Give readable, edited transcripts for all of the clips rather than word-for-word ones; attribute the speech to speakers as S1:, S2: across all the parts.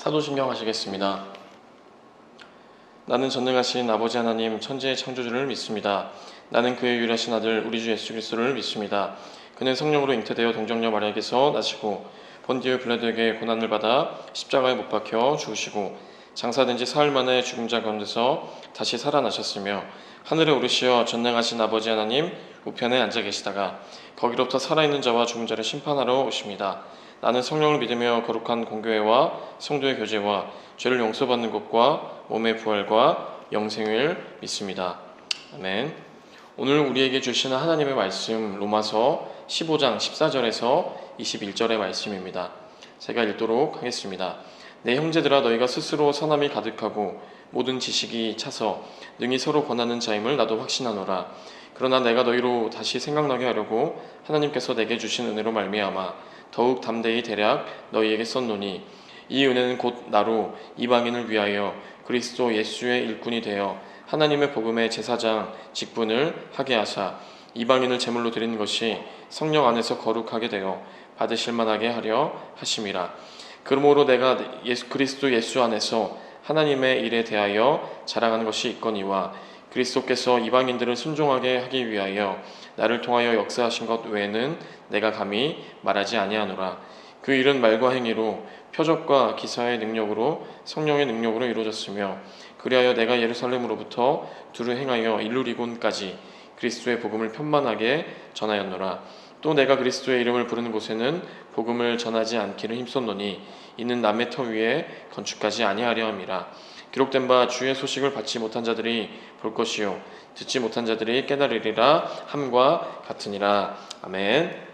S1: 사도신경 하시겠습니다. 나는 전능하신 아버지 하나님 천지의 창조주를 믿습니다. 나는 그의 유일하신 아들 우리 주 예수 그리스도를 믿습니다. 그는 성령으로 잉태되어 동정녀 마리아에게서 나시고 본디오 빌라도에게 고난을 받아 십자가에 못 박혀 죽으시고 장사된 지 사흘 만에 죽은 자 가운데서 다시 살아나셨으며 하늘에 오르시어 전능하신 아버지 하나님 우편에 앉아 계시다가 거기로부터 살아있는 자와 죽은 자를 심판하러 오십니다. 나는 성령을 믿으며 거룩한 공교회와 성도의 교제와 죄를 용서받는 것과 몸의 부활과 영생을 믿습니다. 아멘. 오늘 우리에게 주시는 하나님의 말씀 로마서 15장 14절에서 21절의 말씀입니다. 제가 읽도록 하겠습니다. 내 형제들아 너희가 스스로 선함이 가득하고 모든 지식이 차서 능히 서로 권하는 자임을 나도 확신하노라. 그러나 내가 너희로 다시 생각나게 하려고 하나님께서 내게 주신 은혜로 말미암아 더욱 담대히 대략 너희에게 썼노니 이 은혜는 곧 나로 이방인을 위하여 그리스도 예수의 일꾼이 되어 하나님의 복음의 제사장 직분을 하게 하사 이방인을 제물로 드리는 것이 성령 안에서 거룩하게 되어 받으실 만하게 하려 하심이라. 그러므로 내가 그리스도 예수 안에서 하나님의 일에 대하여 자랑하는 것이 있거니와 그리스도께서 이방인들을 순종하게 하기 위하여 나를 통하여 역사하신 것 외에는 내가 감히 말하지 아니하노라. 그 일은 말과 행위로 표적과 기사의 능력으로 성령의 능력으로 이루어졌으며 그리하여 내가 예루살렘으로부터 두루 행하여 일루리곤까지 그리스도의 복음을 편만하게 전하였노라. 또 내가 그리스도의 이름을 부르는 곳에는 복음을 전하지 않기를 힘썼노니 이는 남의 터 위에 건축하지 아니하려 함이라. 기록된 바 주의 소식을 받지 못한 자들이 볼 것이요 듣지 못한 자들이 깨달으리라 함과 같으니라. 아멘.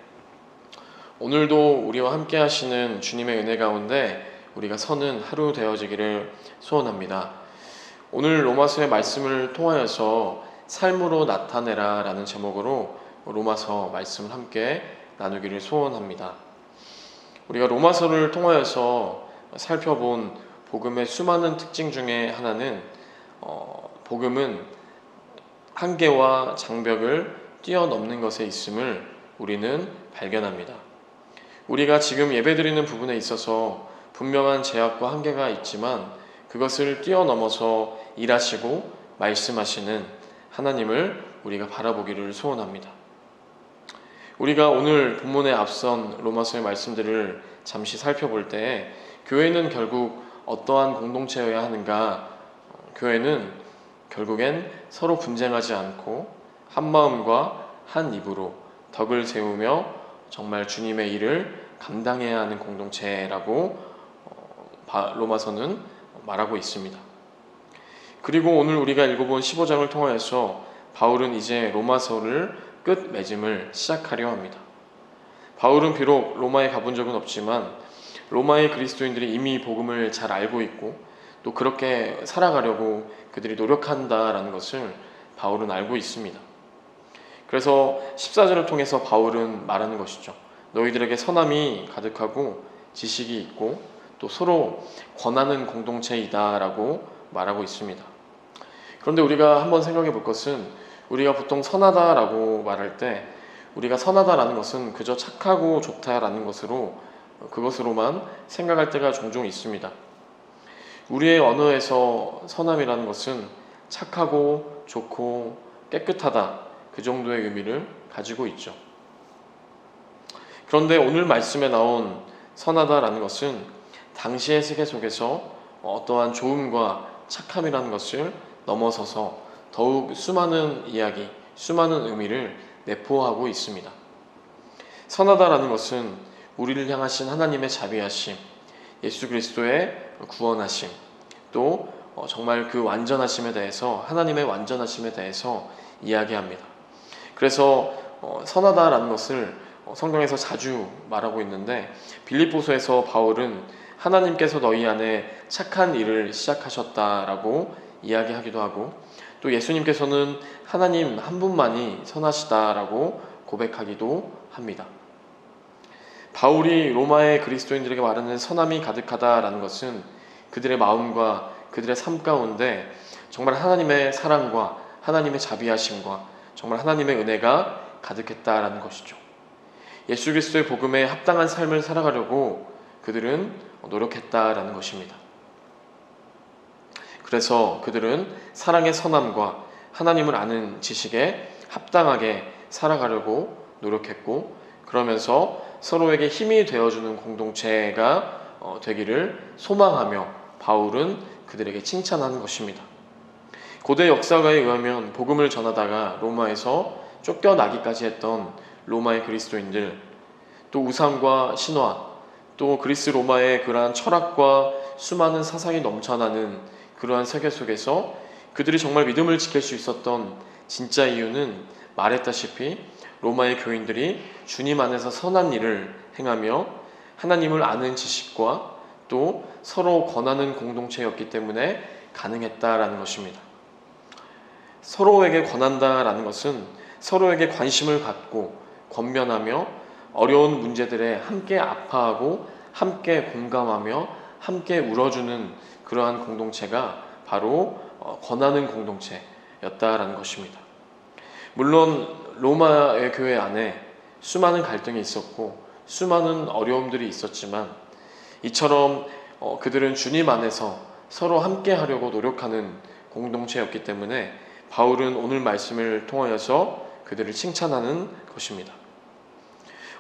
S1: 오늘도 우리와 함께 하시는 주님의 은혜 가운데 우리가 서는 하루 되어지기를 소원합니다. 오늘 로마서의 말씀을 통하여서 삶으로 나타내라 라는 제목으로 로마서 말씀을 함께 나누기를 소원합니다. 우리가 로마서를 통하여서 살펴본 복음의 수많은 특징 중에 하나는 복음은 한계와 장벽을 뛰어넘는 것에 있음을 우리는 발견합니다. 우리가 지금 예배드리는 부분에 있어서 분명한 제약과 한계가 있지만 그것을 뛰어넘어서 일하시고 말씀하시는 하나님을 우리가 바라보기를 소원합니다. 우리가 오늘 본문에 앞선 로마서의 말씀들을 잠시 살펴볼 때 교회는 결국 어떠한 공동체여야 하는가? 교회는 결국엔 서로 분쟁하지 않고 한 마음과 한 입으로 덕을 세우며 정말 주님의 일을 감당해야 하는 공동체라고 로마서는 말하고 있습니다. 그리고 오늘 우리가 읽어본 15장을 통하여서 바울은 이제 로마서를 끝맺음을 시작하려 합니다. 바울은 비록 로마에 가본 적은 없지만 로마의 그리스도인들이 이미 복음을 잘 알고 있고 또 그렇게 살아가려고 그들이 노력한다라는 것을 바울은 알고 있습니다. 그래서 14절을 통해서 바울은 말하는 것이죠. 너희들에게 선함이 가득하고 지식이 있고 또 서로 권하는 공동체이다 라고 말하고 있습니다. 그런데 우리가 한번 생각해 볼 것은 우리가 보통 선하다라고 말할 때 우리가 선하다라는 것은 그저 착하고 좋다라는 그것으로만 생각할 때가 종종 있습니다. 우리의 언어에서 선함이라는 것은 착하고 좋고 깨끗하다 그 정도의 의미를 가지고 있죠. 그런데 오늘 말씀에 나온 선하다라는 것은 당시의 세계 속에서 어떠한 좋음과 착함이라는 것을 넘어서서 더욱 수많은 이야기, 수많은 의미를 내포하고 있습니다. 선하다라는 것은 우리를 향하신 하나님의 자비하심, 예수 그리스도의 구원하심, 또 정말 그 완전하심에 대해서 하나님의 완전하심에 대해서 이야기합니다. 그래서 선하다라는 것을 성경에서 자주 말하고 있는데 빌립보서에서 바울은 하나님께서 너희 안에 착한 일을 시작하셨다라고 이야기하기도 하고 또 예수님께서는 하나님 한 분만이 선하시다라고 고백하기도 합니다. 바울이 로마의 그리스도인들에게 말하는 선함이 가득하다라는 것은 그들의 마음과 그들의 삶 가운데 정말 하나님의 사랑과 하나님의 자비하심과 정말 하나님의 은혜가 가득했다라는 것이죠. 예수 그리스도의 복음에 합당한 삶을 살아가려고 그들은 노력했다라는 것입니다. 그래서 그들은 사랑의 선함과 하나님을 아는 지식에 합당하게 살아가려고 노력했고, 그러면서 서로에게 힘이 되어주는 공동체가 되기를 소망하며 바울은 그들에게 칭찬하는 것입니다. 고대 역사가에 의하면 복음을 전하다가 로마에서 쫓겨나기까지 했던 로마의 그리스도인들, 또 우상과 신화, 또 그리스 로마의 그러한 철학과 수많은 사상이 넘쳐나는 그러한 세계 속에서 그들이 정말 믿음을 지킬 수 있었던 진짜 이유는 말했다시피 로마의 교인들이 주님 안에서 선한 일을 행하며 하나님을 아는 지식과 또 서로 권하는 공동체였기 때문에 가능했다라는 것입니다. 서로에게 권한다라는 것은 서로에게 관심을 갖고 권면하며 어려운 문제들에 함께 아파하고 함께 공감하며 함께 울어주는 그러한 공동체가 바로 권하는 공동체였다라는 것입니다. 물론 로마의 교회 안에 수많은 갈등이 있었고 수많은 어려움들이 있었지만 이처럼 그들은 주님 안에서 서로 함께 하려고 노력하는 공동체였기 때문에 바울은 오늘 말씀을 통하여서 그들을 칭찬하는 것입니다.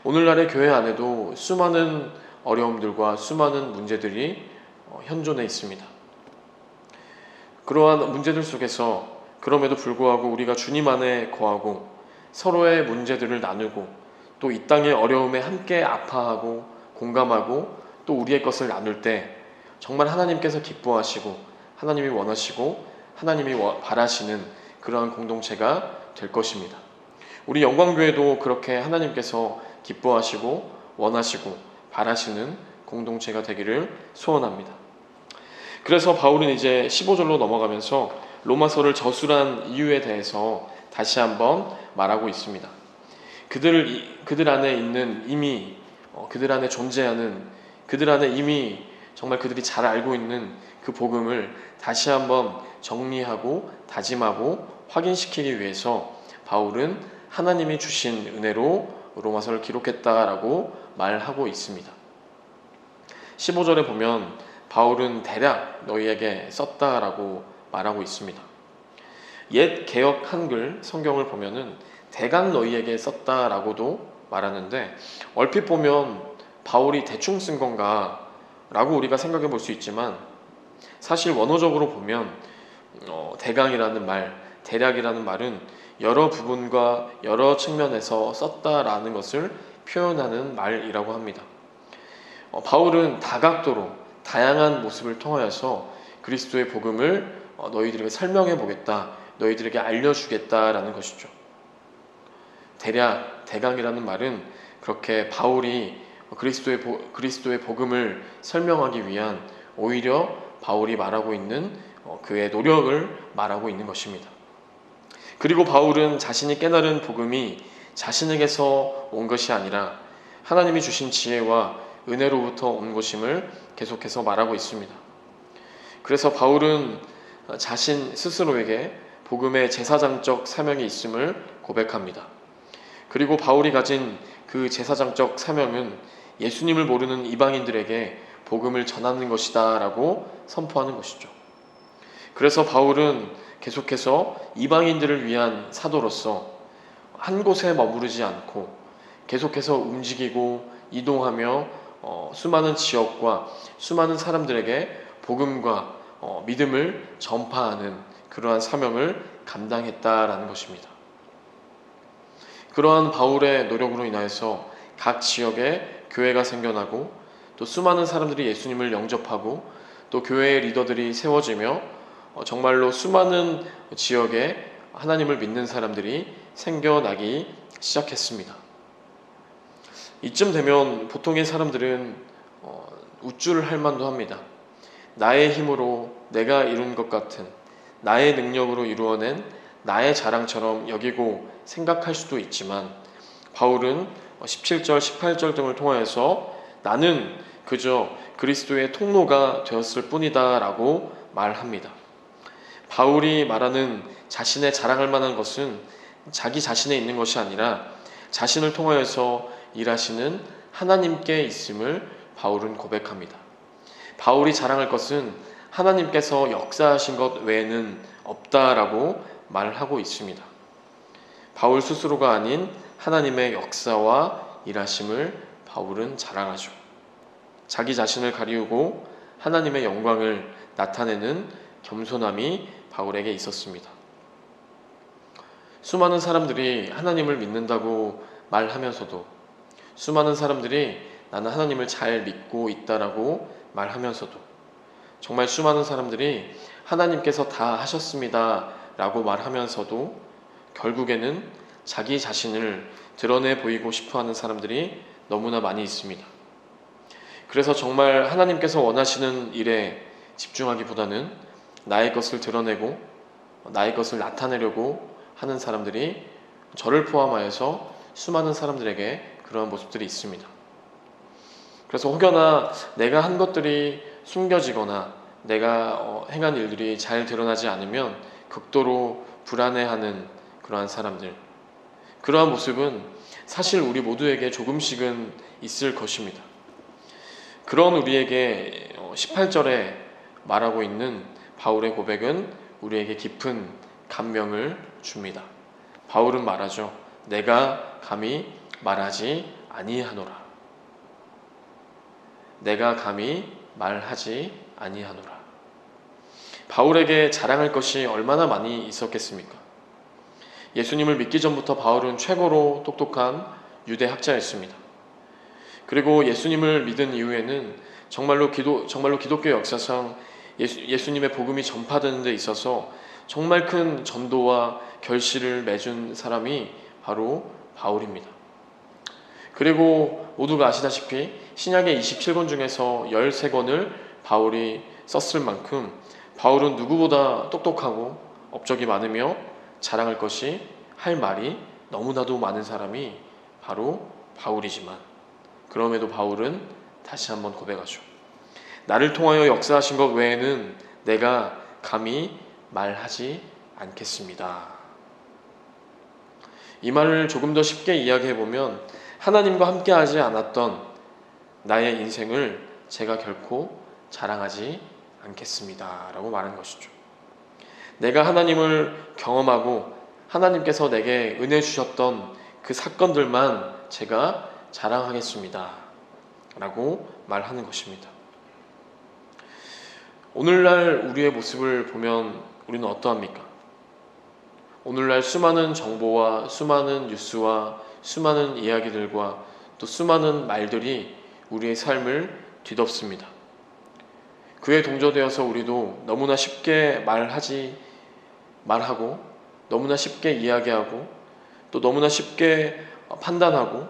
S1: 오늘날의 교회 안에도 수많은 어려움들과 수많은 문제들이 현존해 있습니다. 그러한 문제들 속에서 그럼에도 불구하고 우리가 주님 안에 거하고 서로의 문제들을 나누고 또 이 땅의 어려움에 함께 아파하고 공감하고 또 우리의 것을 나눌 때 정말 하나님께서 기뻐하시고 하나님이 원하시고 하나님이 바라시는 그러한 공동체가 될 것입니다. 우리 영광교회도 그렇게 하나님께서 기뻐하시고 원하시고 바라시는 공동체가 되기를 소원합니다. 그래서 바울은 이제 15절로 넘어가면서 로마서를 저술한 이유에 대해서 다시 한번 말하고 있습니다. 그들 안에 있는 이미 그들 안에 존재하는 그들 안에 이미 정말 그들이 잘 알고 있는 그 복음을 다시 한번 정리하고 다짐하고 확인시키기 위해서 바울은 하나님이 주신 은혜로 로마서를 기록했다라고 말하고 있습니다. 15절에 보면 바울은 대략 너희에게 썼다라고 말하고 있습니다. 옛 개역 한글 성경을 보면은 대강 너희에게 썼다라고도 말하는데 얼핏 보면 바울이 대충 쓴 건가 라고 우리가 생각해 볼 수 있지만 사실 원어적으로 보면 대강이라는 말, 대략이라는 말은 여러 부분과 여러 측면에서 썼다라는 것을 표현하는 말이라고 합니다. 바울은 다각도로 다양한 모습을 통하여서 그리스도의 복음을 너희들에게 설명해 보겠다, 너희들에게 알려주겠다라는 것이죠. 대략, 대강이라는 말은 그렇게 바울이 그리스도의 복음을 설명하기 위한 오히려 바울이 말하고 있는 그의 노력을 말하고 있는 것입니다. 그리고 바울은 자신이 깨달은 복음이 자신에게서 온 것이 아니라 하나님이 주신 지혜와 은혜로부터 온 것임을 계속해서 말하고 있습니다. 그래서 바울은 자신 스스로에게 복음의 제사장적 사명이 있음을 고백합니다. 그리고 바울이 가진 그 제사장적 사명은 예수님을 모르는 이방인들에게 복음을 전하는 것이다 라고 선포하는 것이죠. 그래서 바울은 계속해서 이방인들을 위한 사도로서 한 곳에 머무르지 않고 계속해서 움직이고 이동하며 수많은 지역과 수많은 사람들에게 복음과 믿음을 전파하는 그러한 사명을 감당했다라는 것입니다. 그러한 바울의 노력으로 인하여서 각 지역에 교회가 생겨나고 또 수많은 사람들이 예수님을 영접하고 또 교회의 리더들이 세워지며 정말로 수많은 지역에 하나님을 믿는 사람들이 생겨나기 시작했습니다. 이쯤 되면 보통의 사람들은 우쭐할 만도 합니다. 나의 힘으로 내가 이룬 것 같은 나의 능력으로 이루어낸 나의 자랑처럼 여기고 생각할 수도 있지만 바울은 17절, 18절 등을 통하여서 나는 그저 그리스도의 통로가 되었을 뿐이다 라고 말합니다. 바울이 말하는 자신의 자랑할 만한 것은 자기 자신에 있는 것이 아니라 자신을 통하여서 일하시는 하나님께 있음을 바울은 고백합니다. 바울이 자랑할 것은 하나님께서 역사하신 것 외에는 없다라고 말하고 있습니다. 바울 스스로가 아닌 하나님의 역사와 일하심을 바울은 자랑하죠. 자기 자신을 가리우고 하나님의 영광을 나타내는 겸손함이 바울에게 있었습니다. 수많은 사람들이 하나님을 믿는다고 말하면서도, 수많은 사람들이 나는 하나님을 잘 믿고 있다라고 말하면서도, 정말 수많은 사람들이 하나님께서 다 하셨습니다 라고 말하면서도 결국에는 자기 자신을 드러내 보이고 싶어하는 사람들이 너무나 많이 있습니다. 그래서 정말 하나님께서 원하시는 일에 집중하기보다는 나의 것을 드러내고 나의 것을 나타내려고 하는 사람들이, 저를 포함하여서 수많은 사람들에게 그러한 모습들이 있습니다. 그래서 혹여나 내가 한 것들이 숨겨지거나 내가 행한 일들이 잘 드러나지 않으면 극도로 불안해하는 그러한 사람들, 그러한 모습은 사실 우리 모두에게 조금씩은 있을 것입니다. 그런 우리에게 18절에 말하고 있는 바울의 고백은 우리에게 깊은 감명을 줍니다. 바울은 말하죠. 내가 감히 말하지 아니하노라. 내가 감히 말하지 아니하노라. 바울에게 자랑할 것이 얼마나 많이 있었겠습니까? 예수님을 믿기 전부터 바울은 최고로 똑똑한 유대 학자였습니다. 그리고 예수님을 믿은 이후에는 정말로 기독교 역사상 예수님의 복음이 전파되는 데 있어서 정말 큰 전도와 결실을 맺은 사람이 바로 바울입니다. 그리고 모두가 아시다시피 신약의 27권 중에서 13권을 바울이 썼을 만큼 바울은 누구보다 똑똑하고 업적이 많으며 자랑할 것이, 할 말이 너무나도 많은 사람이 바로 바울이지만, 그럼에도 바울은 다시 한번 고백하죠. 나를 통하여 역사하신 것 외에는 내가 감히 말하지 않겠습니다. 이 말을 조금 더 쉽게 이야기해보면 하나님과 함께하지 않았던 나의 인생을 제가 결코 자랑하지 않겠습니다 라고 말하는 것이죠. 내가 하나님을 경험하고 하나님께서 내게 은혜 주셨던 그 사건들만 제가 자랑하겠습니다 라고 말하는 것입니다. 오늘날 우리의 모습을 보면 우리는 어떠합니까? 오늘날 수많은 정보와 수많은 뉴스와 수많은 이야기들과 또 수많은 말들이 우리의 삶을 뒤덮습니다. 그에 동조되어서 우리도 너무나 쉽게 말하고 너무나 쉽게 이야기하고 또 너무나 쉽게 판단하고,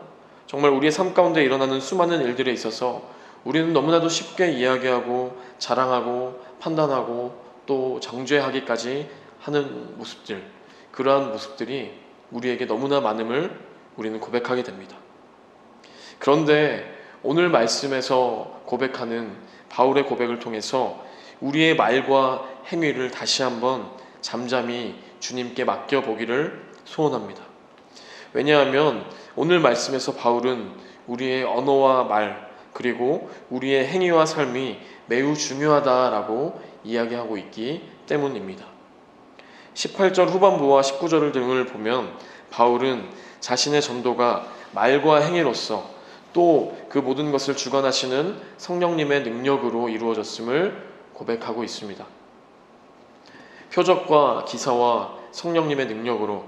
S1: 정말 우리의 삶 가운데 일어나는 수많은 일들에 있어서 우리는 너무나도 쉽게 이야기하고 자랑하고 판단하고 또 정죄하기까지 하는 모습들, 그러한 모습들이 우리에게 너무나 많음을 우리는 고백하게 됩니다. 그런데 오늘 말씀에서 고백하는 바울의 고백을 통해서 우리의 말과 행위를 다시 한번 잠잠히 주님께 맡겨보기를 소원합니다. 왜냐하면 오늘 말씀에서 바울은 우리의 언어와 말, 그리고 우리의 행위와 삶이 매우 중요하다라고 이야기하고 있기 때문입니다. 18절 후반부와 19절 등을 보면 바울은 자신의 전도가 말과 행위로서 또 그 모든 것을 주관하시는 성령님의 능력으로 이루어졌음을 고백하고 있습니다. 표적과 기사와 성령님의 능력으로,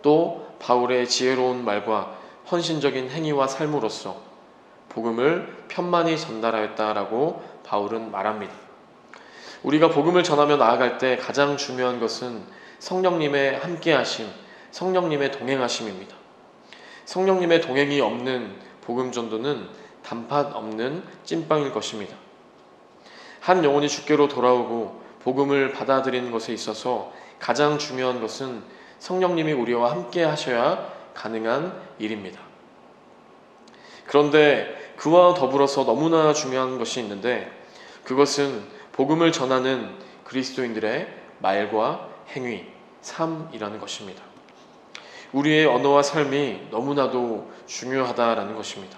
S1: 또 바울의 지혜로운 말과 헌신적인 행위와 삶으로써 복음을 편만히 전달하였다라고 바울은 말합니다. 우리가 복음을 전하며 나아갈 때 가장 중요한 것은 성령님의 함께하심, 성령님의 동행하심입니다. 성령님의 동행이 없는 복음 전도는 단팥 없는 찐빵일 것입니다. 한 영혼이 주께로 돌아오고 복음을 받아들이는 것에 있어서 가장 중요한 것은 성령님이 우리와 함께 하셔야 가능한 일입니다. 그런데 그와 더불어서 너무나 중요한 것이 있는데, 그것은 복음을 전하는 그리스도인들의 말과 행위, 삶이라는 것입니다. 우리의 언어와 삶이 너무나도 중요하다라는 것입니다.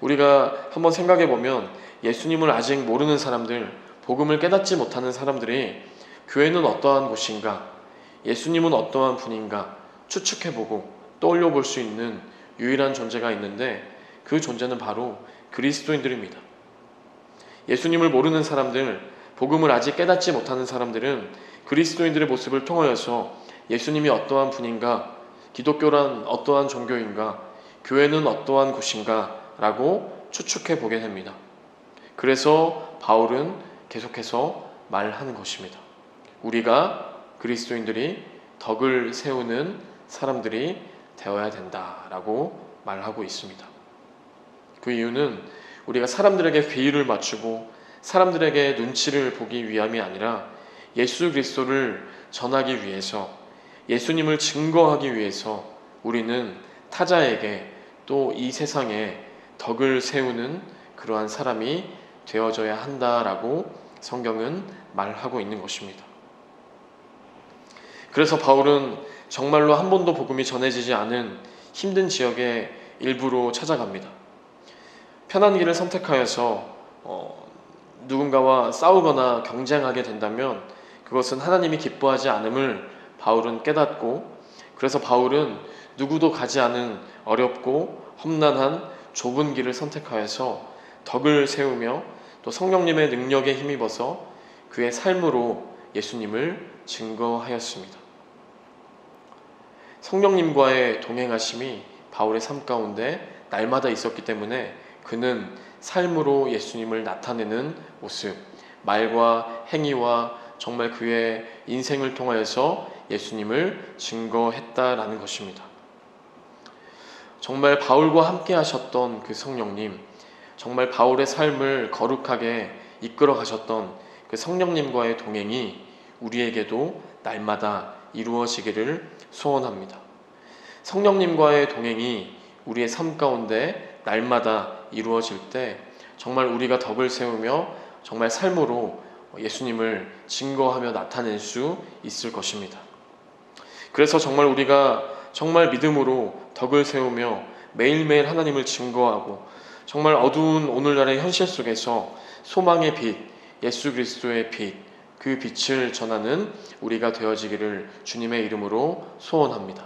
S1: 우리가 한번 생각해 보면 예수님을 아직 모르는 사람들, 복음을 깨닫지 못하는 사람들이 교회는 어떠한 곳인가, 예수님은 어떠한 분인가 추측해보고 떠올려 볼 수 있는 유일한 존재가 있는데 그 존재는 바로 그리스도인들입니다. 예수님을 모르는 사람들, 복음을 아직 깨닫지 못하는 사람들은 그리스도인들의 모습을 통하여서 예수님이 어떠한 분인가, 기독교란 어떠한 종교인가, 교회는 어떠한 곳인가 라고 추측해 보게 됩니다. 그래서 바울은 계속해서 말하는 것입니다. 우리가 그리스도인들이 덕을 세우는 사람들이 되어야 된다라고 말하고 있습니다. 그 이유는 우리가 사람들에게 비유를 맞추고 사람들에게 눈치를 보기 위함이 아니라 예수 그리스도를 전하기 위해서, 예수님을 증거하기 위해서 우리는 타자에게 또 이 세상에 덕을 세우는 그러한 사람이 되어져야 한다라고 성경은 말하고 있는 것입니다. 그래서 바울은 정말로 한 번도 복음이 전해지지 않은 힘든 지역에 일부러 찾아갑니다. 편한 길을 선택하여서 누군가와 싸우거나 경쟁하게 된다면 그것은 하나님이 기뻐하지 않음을 바울은 깨닫고, 그래서 바울은 누구도 가지 않은 어렵고 험난한 좁은 길을 선택하여서 덕을 세우며 또 성령님의 능력에 힘입어서 그의 삶으로 예수님을 증거하였습니다. 성령님과의 동행하심이 바울의 삶 가운데 날마다 있었기 때문에 그는 삶으로 예수님을 나타내는 모습, 말과 행위와 정말 그의 인생을 통하여서 예수님을 증거했다라는 것입니다. 정말 바울과 함께 하셨던 그 성령님, 정말 바울의 삶을 거룩하게 이끌어 가셨던 그 성령님과의 동행이 우리에게도 날마다 이루어지기를 소원합니다. 성령님과의 동행이 우리의 삶 가운데 날마다 이루어질 때 정말 우리가 덕을 세우며 정말 삶으로 예수님을 증거하며 나타낼 수 있을 것입니다. 그래서 정말 우리가 정말 믿음으로 덕을 세우며 매일매일 하나님을 증거하고 정말 어두운 오늘날의 현실 속에서 소망의 빛, 예수 그리스도의 빛, 그 빛을 전하는 우리가 되어지기를 주님의 이름으로 소원합니다.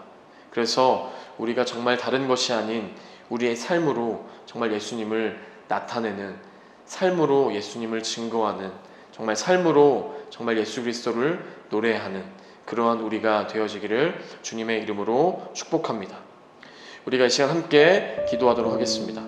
S1: 그래서 우리가 정말 다른 것이 아닌 우리의 삶으로 정말 예수님을 나타내는, 삶으로 예수님을 증거하는, 정말 삶으로 정말 예수 그리스도를 노래하는 그러한 우리가 되어지기를 주님의 이름으로 축복합니다. 우리가 이 시간 함께 기도하도록 하겠습니다.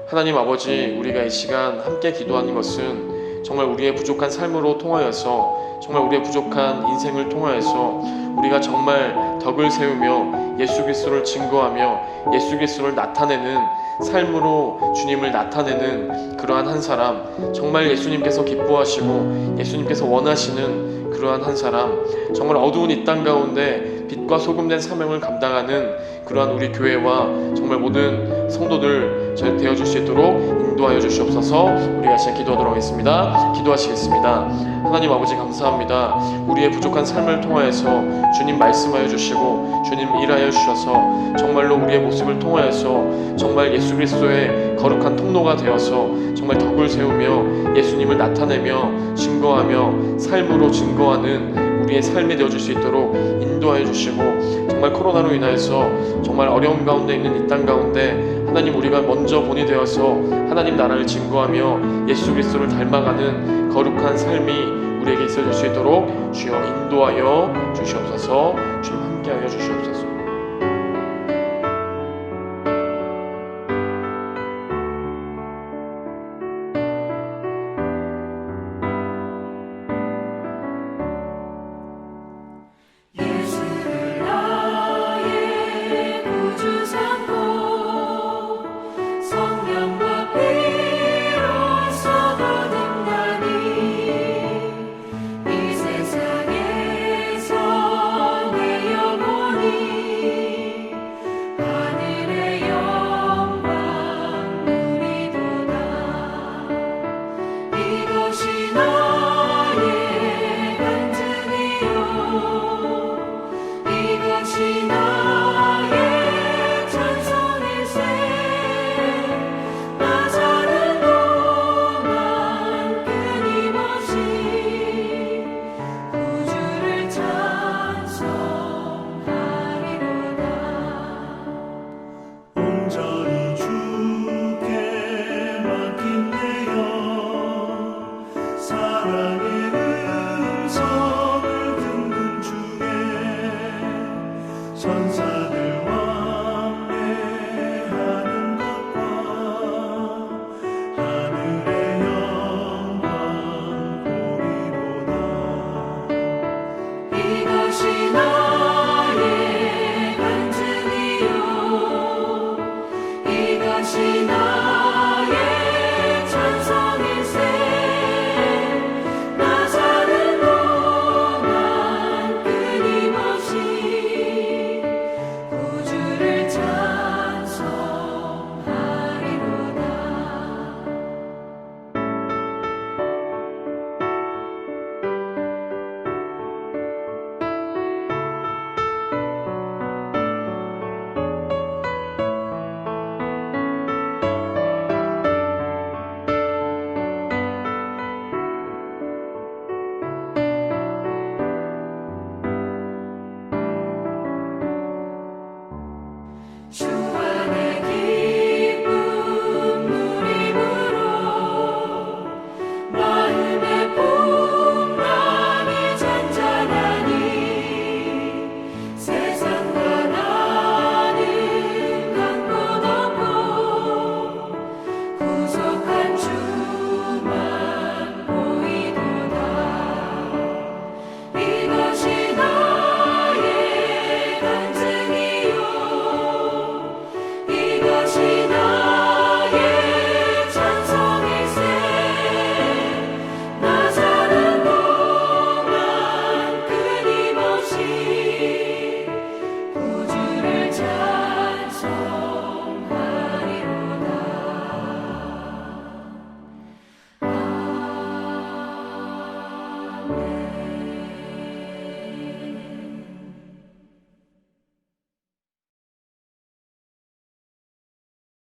S1: 하나님 아버지, 우리가 이 시간 함께 기도하는 것은 정말 우리의 부족한 삶으로 통하여서, 정말 우리의 부족한 인생을 통하여서 우리가 정말 덕을 세우며 예수 그리스도를 증거하며 예수 그리스도를 나타내는 삶으로 주님을 나타내는 그러한 한 사람, 정말 예수님께서 기뻐하시고 예수님께서 원하시는 그러한 한 사람, 정말 어두운 이 땅 가운데 빛과 소금된 사명을 감당하는 그러한 우리 교회와 정말 모든 성도들 되어줄 수 있도록 인도하여 주시옵소서. 우리가 시작 기도하도록 하겠습니다. 기도하시겠습니다. 하나님 아버지 감사합니다. 우리의 부족한 삶을 통하여서 주님 말씀하여 주시고 주님 일하여 주셔서 정말로 우리의 모습을 통하여서 정말 예수 그리스도의 거룩한 통로가 되어서 정말 덕을 세우며 예수님을 나타내며 증거하며 삶으로 증거하는 우리의 삶이 되어줄 수 있도록 인도하여 주시고, 정말 코로나로 인하여서 정말 어려움 가운데 있는 이 땅 가운데 하나님 우리가 먼저 본이 되어서 하나님 나라를 증거하며 예수 그리스도를 닮아가는 거룩한 삶이 우리에게 있어질 수 있도록 주여 인도하여 주시옵소서. 주님 함께하여 주시옵소서.